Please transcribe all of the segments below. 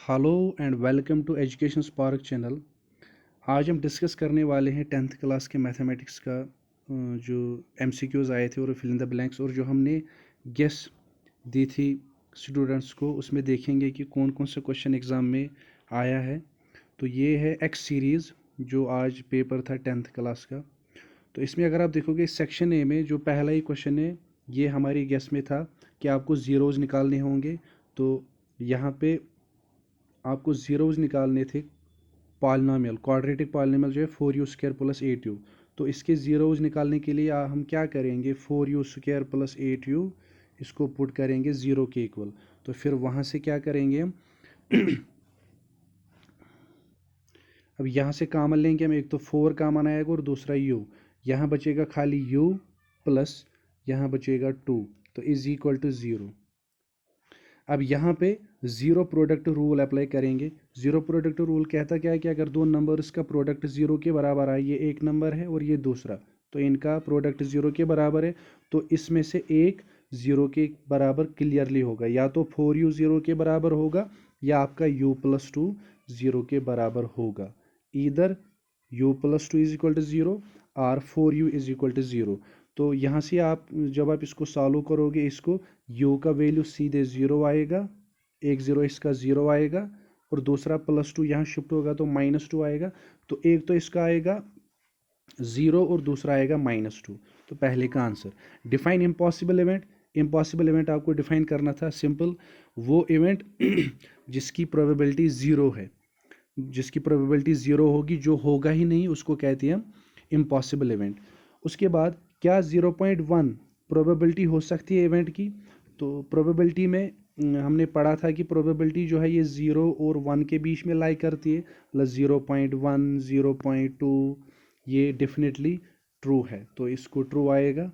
Hello and welcome to education spark channel. आज हम discuss करने वाले हैं 10th क्लास के मैथमेटिक्स का जो एमसीक्यूज आए थे और फिल इन द ब्लैंक्स और जो हमने गेस दी थी स्टूडेंट्स को, उसमें देखेंगे कि कौन कौन से क्वेश्चन एग्ज़ाम में आया है। तो ये है एक्स सीरीज़ जो आज पेपर था 10th क्लास का। तो इसमें अगर आप देखोगे सेक्शन ए में जो पहला ही क्वेश्चन है ये हमारी गेस में था कि आपको ज़ीरोज़ निकालने होंगे। तो यहाँ पे आपको ज़ीरोज़ निकालने थे पॉलिनॉमियल क्वाड्रेटिक पॉलिनॉमियल जो है 4u² प्लस 8u। तो इसके ज़ीरोज़ निकालने के लिए हम क्या करेंगे, 4u² प्लस 8u इसको पुट करेंगे ज़ीरो के इक्वल। तो फिर वहाँ से क्या करेंगे हम अब यहाँ से कामन लेंगे हम, एक तो 4 कामन आएगा और दूसरा u, यहाँ बचेगा खाली u प्लस यहाँ बचेगा 2, तो इज़ इक्वल टू 0। अब यहाँ पे ज़ीरो प्रोडक्ट रूल अप्लाई करेंगे। ज़ीरो प्रोडक्ट रूल कहता क्या है कि अगर दो नंबर्स का प्रोडक्ट ज़ीरो के बराबर आए, ये एक नंबर है और ये दूसरा, तो इनका प्रोडक्ट ज़ीरो के बराबर है, तो इसमें से एक ज़ीरो के बराबर क्लियरली होगा, या तो 4u ज़ीरो के बराबर होगा या आपका u प्लस 2 ज़ीरो के बराबर होगा। Either u plus 2 is equal to 0 और 4u इज इक्वल टू 0। तो यहाँ से आप जब आप इसको सॉल्व करोगे, इसको u का वैल्यू सीधे 0 आएगा, एक ज़ीरो इसका 0 आएगा और दूसरा प्लस 2 यहाँ शिफ्ट होगा तो -2 आएगा। तो एक तो इसका आएगा 0 और दूसरा आएगा -2। तो पहले का answer. Define impossible event. Impossible event आपको डिफाइन करना था, सिंपल, वो इवेंट जिसकी प्रोबेबिलिटी ज़ीरो है, जिसकी प्रोबेबिलिटी ज़ीरो होगी, जो होगा ही नहीं उसको कहते हैं हम इम्पॉसिबल इवेंट। उसके बाद क्या 0.1 प्रोबेबिलिटी हो सकती है इवेंट की? तो प्रोबेबिलिटी में हमने पढ़ा था कि प्रोबेबिलिटी जो है ये 0 और 1 के बीच में लाई करती है, प्लस 0.1 0.2 ये डेफिनेटली ट्रू है, तो इसको ट्रू आएगा,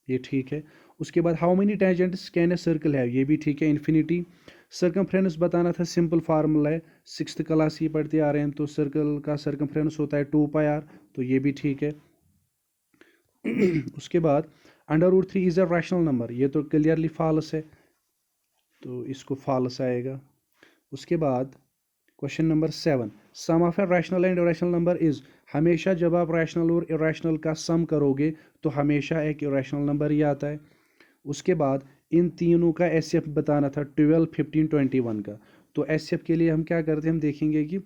ये ठीक है। उसके बाद how many tangents can a circle है, ये भी ठीक है, इन्फिनिटी। सर्कमफ्रेंस बताना था, सिंपल फार्मूला है, 6th क्लास ही पढ़ते आ रहे हैं, तो सर्कल का सर्कमफ्रेंस होता है 2πr, तो ये भी ठीक है। उसके बाद √3 इज अ रैशनल नंबर, ये तो क्लियरली फॉल्स है, तो इसको फॉल्स आएगा। उसके बाद question number 7, sum of a rational and irrational number is, हमेशा जब आप रैशनल और इरेशनल का सम करोगे तो हमेशा एक इरेशनल नंबर ही आता है। उसके बाद इन तीनों का एचसीएफ बताना था, 12 15 21 का। तो एचसीएफ के लिए हम क्या करते हैं, हम देखेंगे कि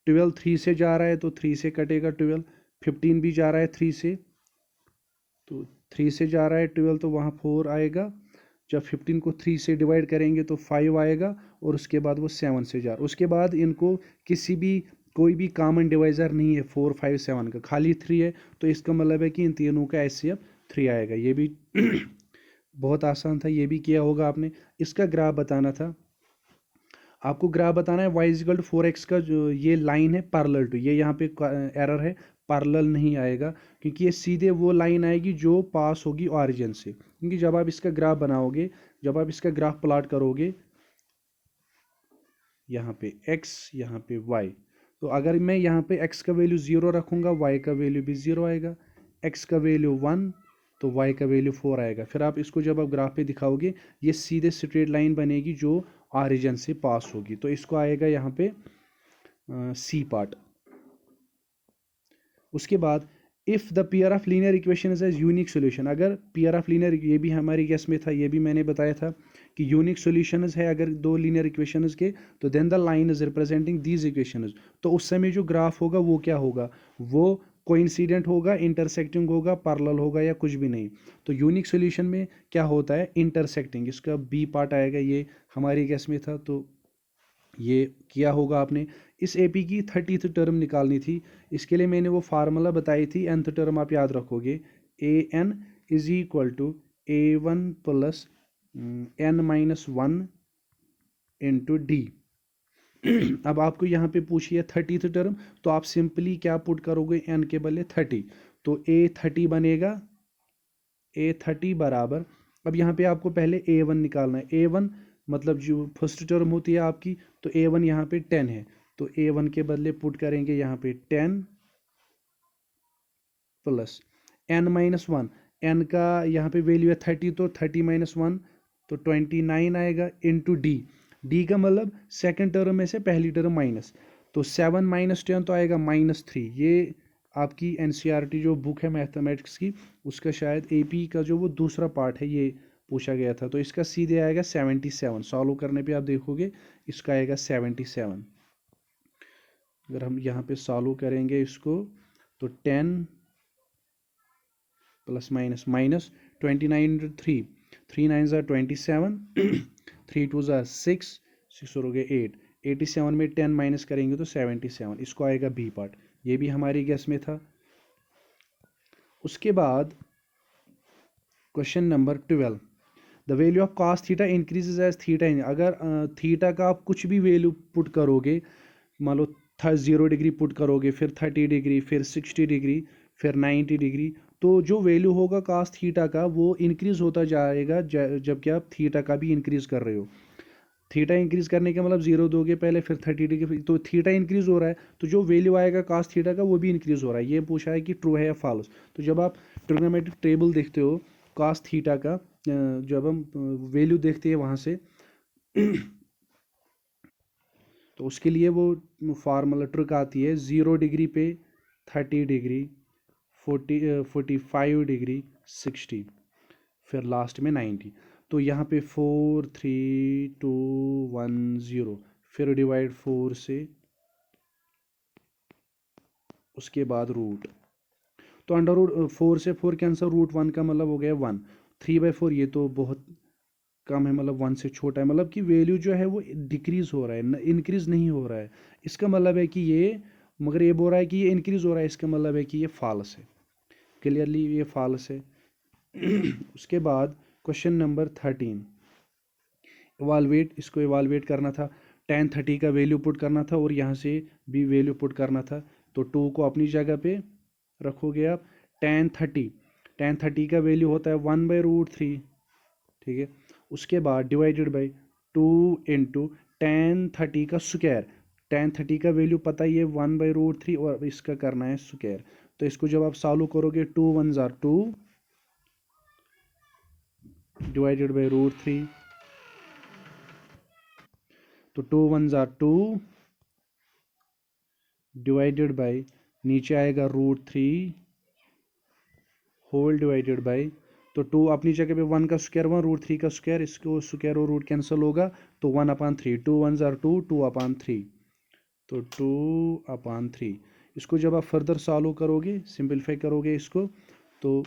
12 3 से जा रहा है तो 3 से कटेगा 12, 15 भी जा रहा है 3 से, तो 3 से जा रहा है 12, तो वहाँ 4 आएगा। जब 15 को 3 से डिवाइड करेंगे तो 5 आएगा और उसके बाद वो 7 से जा रहा है। उसके बाद इनको किसी भी कोई भी कॉमन डिवाइज़र नहीं है 4 5 7 का, खाली 3 है, तो इसका मतलब है कि इन तीनों का एचसीएफ 3 आएगा। ये भी बहुत आसान था, ये भी किया होगा आपने। इसका ग्राफ बताना था आपको, ग्राफ बताना है y 4x का, जो ये लाइन है पैरेलल टू, ये यहाँ पे एरर है, पैरेलल नहीं आएगा क्योंकि ये सीधे वो लाइन आएगी जो पास होगी ऑरिजिन से। क्योंकि जब आप इसका ग्राफ बनाओगे, जब आप इसका ग्राफ प्लॉट करोगे, यहाँ पे x यहाँ पे y, तो अगर मैं यहाँ पे x का वैल्यू 0 रखूँगा, y का वैल्यू भी 0 आएगा, x का वैल्यू 1 तो y का वैल्यू 4 आएगा। फिर आप इसको जब आप ग्राफ पे दिखाओगे, ये सीधे स्ट्रेट लाइन बनेगी जो ऑरिजिन से पास होगी, तो इसको आएगा यहाँ पे सी पार्ट। उसके बाद if the pair of linear equation is unique solution, अगर पेयर ऑफ लीनियर, ये भी हमारी गेस में था, ये भी मैंने बताया था कि यूनिक सोल्यूशंस है अगर दो लीनियर इक्वेशंस के, तो then the line is representing these equations, तो उस समय जो ग्राफ होगा वो क्या होगा, वो कोइंसिडेंट होगा, इंटरसेक्टिंग होगा, पैरेलल होगा या कुछ भी नहीं। तो यूनिक सोल्यूशन में क्या होता है, इंटरसेक्टिंग, इसका बी पार्ट आएगा, ये हमारी गेस में था, तो ये किया होगा आपने। इस एपी की 30th टर्म निकालनी थी, इसके लिए मैंने वो फार्मूला बताई थी, nth टर्म आप याद रखोगे, an is equal to a1 plus n-1 into D. अब आपको यहाँ पे पूछी है 30th टर्म, तो आप सिंपली क्या पुट करोगे, n के बदले 30, तो a30 बनेगा, a30 बराबर, अब यहाँ पे आपको पहले a1 निकालना है, a1 मतलब जो फर्स्ट टर्म होती है आपकी, तो a1 यहाँ पे 10 है, तो a1 के बदले पुट करेंगे यहाँ पे 10 प्लस n-1, n का यहाँ पे वैल्यू है 30, तो 30 - 1 तो 29 आएगा, इंटू डी। डी का मतलब सेकंड टर्म में से पहली टर्म माइनस, तो 7 माइनस 10 तो आएगा -3। ये आपकी एनसीईआरटी जो बुक है मैथमेटिक्स की, उसका शायद एपी का जो वो दूसरा पार्ट है ये पूछा गया था। तो इसका सीधे आएगा 77, सॉल्व करने पे आप देखोगे इसका आएगा 77। अगर हम यहाँ पे सॉल्व करेंगे इसको तो 10 प्लस माइनस माइनस 29 3, 3 9 ज़ा 27 3 2 ज़ा 6, 6 और हो गया 8, 87 में 10 माइनस करेंगे तो 77, इसको आएगा बी पार्ट। ये भी हमारी गेस में था। उसके बाद question number 12, the value of cos theta increases as theta. अगर थीटा का आप कुछ भी वैल्यू पुट करोगे, मान लो 0 डिग्री पुट करोगे, फिर 30 डिग्री, फिर 60 डिग्री, फिर 90 डिग्री, तो जो वैल्यू होगा cos थीटा का वो इंक्रीज होता जाएगा जबकि आप थीटा का भी इंक्रीज कर रहे हो। थीटा इंक्रीज करने का मतलब 0 दोगे पहले, फिर 30 डिग्री, तो थीटा इंक्रीज हो रहा है, तो जो वैल्यू आएगा cos थीटा का वो भी इंक्रीज हो रहा है। ये पूछा है कि ट्रू है या फॉल्स। तो जब आप ट्रिग्नोमेट्रिक टेबल देखते हो cos थीटा का, जब हम वैल्यू देखते हैं वहाँ से तो उसके लिए वो फार्मूला ट्रिक आती है, 0 डिग्री पे 30 डिग्री, 45 डिग्री, 60, फिर लास्ट में 90। तो यहाँ पे 4 3 2 1 0, फिर डिवाइड 4 से, उसके बाद रूट, तो अंडर रूट 4 से 4 कैंसल, रूट 1 का मतलब हो गया 1, 3/4 ये तो बहुत कम है, मतलब 1 से छोटा है, मतलब कि वैल्यू जो है वो डिक्रीज हो रहा है, इंक्रीज नहीं हो रहा है। इसका मतलब है कि ये, मगर ये बोल रहा है कि ये इंक्रीज हो रहा है, इसका मतलब है कि ये फॉल्स है, क्लियरली ये फॉल्स है। उसके बाद क्वेश्चन नंबर 13, इवालुएट, इसको इवालुएट करना था, tan 30 का वैल्यू पुट करना था और यहाँ से भी वैल्यू पुट करना था। तो 2 को अपनी जगह पे रखोगे आप, tan 30 का वैल्यू होता है 1/√3, ठीक है। उसके बाद डिवाइडेड बाई 2 इंटू tan 30 का स्क्वायर, tan 30 का वैल्यू पता ही है 1/√3 और इसका करना है स्क्वायर। तो इसको जब आप सॉल्व करोगे 2 1 ज़ा 2 डिवाइडेड बाई √3, तो 2 1 ज़ा 2 डिवाइडेड बाई, नीचे आएगा √3 होल डिवाइडेड बाई, तो 2 अपनी जगह पे 1 का स्क्वायर 1, √3 का स्क्वायर, इसको स्क्वायर और रूट कैंसिल होगा, तो 1/3, 2 1 ज़ा 2, 2/3, तो 2/3। इसको जब आप फर्दर सॉल्व करोगे, सिंपलीफाई करोगे इसको, तो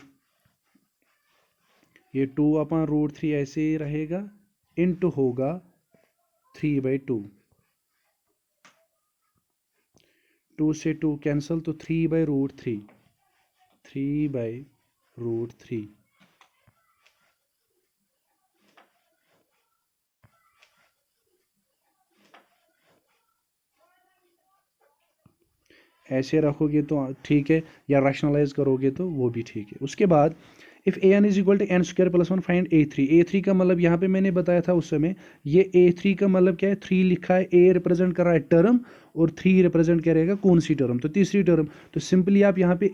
ये 2/√3 ऐसे ही रहेगा, इंटू होगा 3/2, 2 से 2 कैंसिल, तो 3/√3, 3/√3। ऐसे रखोगे तो ठीक है, या रैशनलाइज करोगे तो वो भी ठीक है। उसके बाद if A N is equal to N square plus 1 find A3। A3 का मतलब यहाँ पे मैंने बताया था उस समय, ये A3 का मतलब क्या है, 3 लिखा है, A रिप्रेजेंट कर रहा है टर्म और 3 रिप्रेजेंट करेगा कौन सी टर्म, तो तीसरी टर्म। तो सिंपली आप यहाँ पे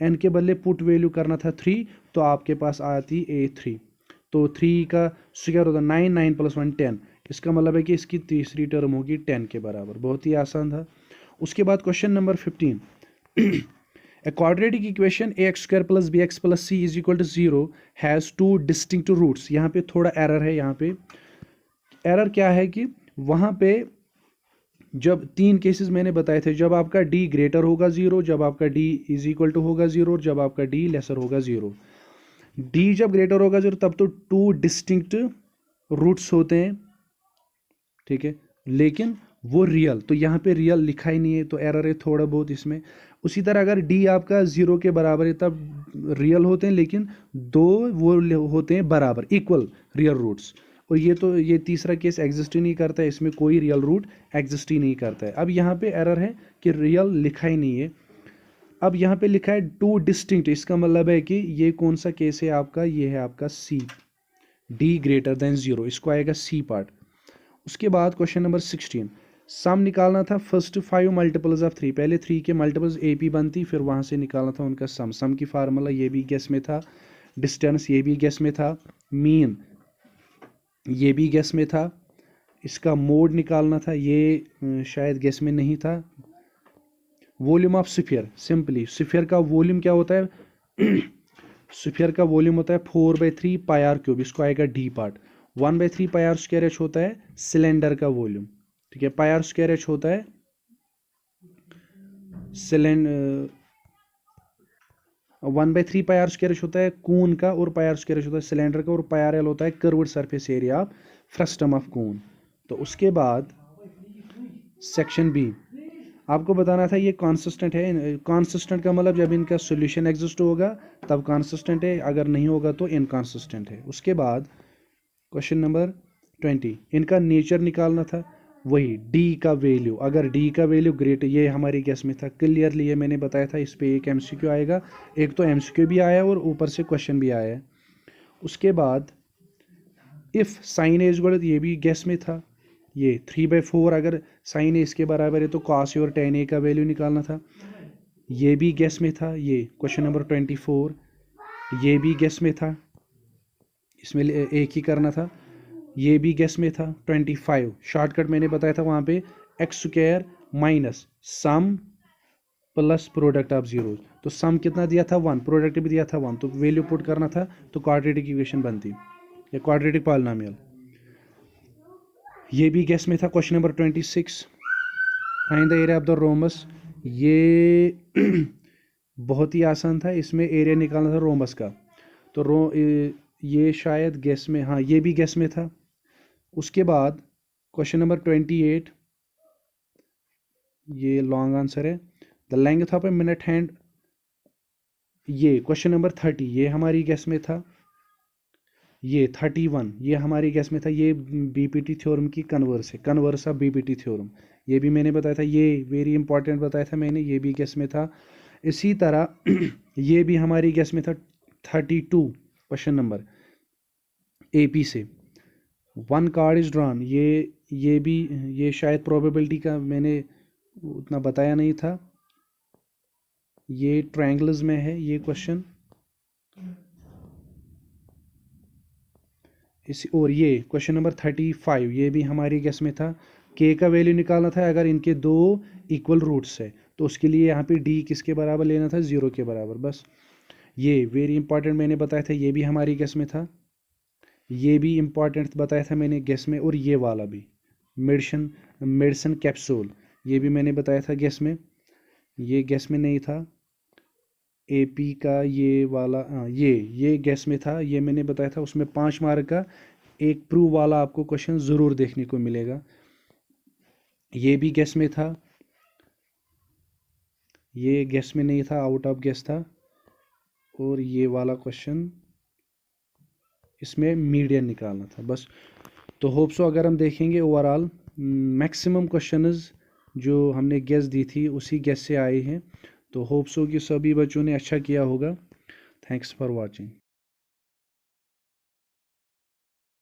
n के बदले पुट वैल्यू करना था 3, तो आपके पास आती A3। तो 3 का स्क्वायर होता 9, 9 + 1 10, इसका मतलब है कि इसकी तीसरी टर्म होगी 10 के बराबर। बहुत ही आसान था। उसके बाद question number 15, A quadratic equation ax² + bx + c = 0 has 2 distinct roots। यहाँ पे थोड़ा एरर है, यहाँ पे एरर क्या है कि वहाँ पे जब 3 केसेस मैंने बताए थे, जब आपका d ग्रेटर होगा 0, जब आपका d = होगा 0 और जब आपका d लेसर होगा 0। d जब ग्रेटर होगा 0 तब तो 2 डिस्टिंक्ट रूट्स होते हैं, ठीक है, लेकिन वो रियल, तो यहाँ पे रियल लिखा ही नहीं है, तो एरर है थोड़ा बहुत इसमें। उसी तरह अगर डी आपका 0 के बराबर है तब रियल होते हैं, लेकिन 2 वो होते हैं बराबर, इक्वल रियल रूट्स। और ये तो ये तीसरा केस एग्जिस्ट ही नहीं करता है, इसमें कोई रियल रूट एग्जिस्ट ही नहीं करता है। अब यहाँ पे एरर है कि रियल लिखा ही नहीं है। अब यहाँ पे लिखा है 2 डिस्टिंक्ट, इसका मतलब है कि ये कौन सा केस है आपका, ये है आपका सी, डी ग्रेटर देन 0, इसको आएगा सी पार्ट। उसके बाद क्वेश्चन नंबर 16, सम निकालना था फर्स्ट 5 मल्टीपल्स ऑफ 3, पहले 3 के मल्टीपल्स ए पी बनती, फिर वहाँ से निकालना था उनका सम की फार्मूला ये भी गेस में था, डिस्टेंस ये भी गेस में था, मीन ये भी गेस में था, इसका मोड निकालना था, ये शायद गेस में नहीं था। Volume of sphere, simply sphere का वॉल्यूम क्या होता है स्फीयर का वॉल्यूम होता है 4/3 पाई आर क्यूब, इसको आएगा D part. 1/3 pi R square H होता है सिलेंडर का वॉल्यूम, ठीक है। पाई आर स्क्वायर एच होता है cylinder, 1/3 pi R square H होता है कून का, और पाई आर स्क्वायर एच होता है सिलेंडर का, और पाई आर एल होता है curved surface area of frustum of cone. तो उसके बाद सेक्शन बी आपको बताना था ये कॉन्सिस्टेंट है। कॉन्सिस्टेंट का मतलब जब इनका सॉल्यूशन एग्जिस्ट होगा तब कॉन्सिस्टेंट है, अगर नहीं होगा तो इनकॉन्सिस्टेंट है। उसके बाद क्वेश्चन नंबर 20, इनका नेचर निकालना था, वही डी का वैल्यू, अगर डी का वैल्यू ग्रेट, ये हमारी गेस में था क्लियरली, ये मैंने बताया था। इस पे एक एमसीक्यू आएगा, एक तो एमसीक्यू भी आया और ऊपर से क्वेश्चन भी आया है। उसके बाद if sine A is equal, ये भी गेस में था, ये 3/4 अगर साइन ए इसके बराबर है तो कॉस ए और टेन ए का वैल्यू निकालना था, ये भी गेस में था। ये क्वेश्चन नंबर 24, ये भी गेस में था, इसमें एक ही करना था, ये भी गेस में था। 25 शॉर्टकट मैंने बताया था वहाँ पे, x square minus sum plus product of zero, तो सम कितना दिया था 1, प्रोडक्ट भी दिया था 1, तो वैल्यू पुट करना था, तो क्वाड्रेटिक इक्वेशन बनती या क्वाड्रेटिक पॉलिनोमियल। ये भी गेस में था। Question number 26, find the area of the rhombus, ये बहुत ही आसान था, इसमें एरिया निकालना था रोमबस का, तो ये शायद गेस में, हाँ ये भी गेस में था। उसके बाद क्वेश्चन नंबर 28, ये लॉन्ग आंसर है, the length of a minute hand, ये क्वेश्चन नंबर 30, ये हमारी गेस में था। ये 31 ये हमारी गेस में था, ये बीपीटी थ्योरम की कन्वर्स है, कन्वर्स ऑफ बीपीटी थ्योरम, ये भी मैंने बताया था, ये वेरी इंपॉर्टेंट बताया था मैंने, ये भी गेस में था। इसी तरह ये भी हमारी गेस में था 32 क्वेश्चन नंबर एपी से, 1 कार्ड इज ड्रॉन, ये भी, ये शायद प्रोबेबिलिटी का मैंने उतना बताया नहीं था, ये ट्रायंगल्स में है ये क्वेश्चन। और ये क्वेश्चन नंबर 35, ये भी हमारी गेस में था। के का वैल्यू निकालना था अगर इनके दो इक्वल रूट्स है, तो उसके लिए यहाँ पे डी किसके बराबर लेना था, 0 के बराबर, बस। ये वेरी इंपॉर्टेंट मैंने बताया था, ये भी हमारी गेस में था, ये भी इंपॉर्टेंट बताया था मैंने गेस में, और ये वाला भी मेडिसिन कैप्सूल, ये भी मैंने बताया था गेस में, ये गेस में नहीं था। एपी का ये वाला, ये गेस में था, ये मैंने बताया था, उसमें 5 मार्क का एक प्रूव वाला आपको क्वेश्चन ज़रूर देखने को मिलेगा, ये भी गेस में था, ये गेस में नहीं था, आउट ऑफ गेस था। और ये वाला क्वेश्चन, इसमें मीडियन निकालना था, बस। तो होप सो अगर हम देखेंगे ओवरऑल मैक्सिमम क्वेश्चंस जो हमने गेस दी थी उसी गेस से आए हैं, तो होप सो कि सभी बच्चों ने अच्छा किया होगा। Thanks for watching.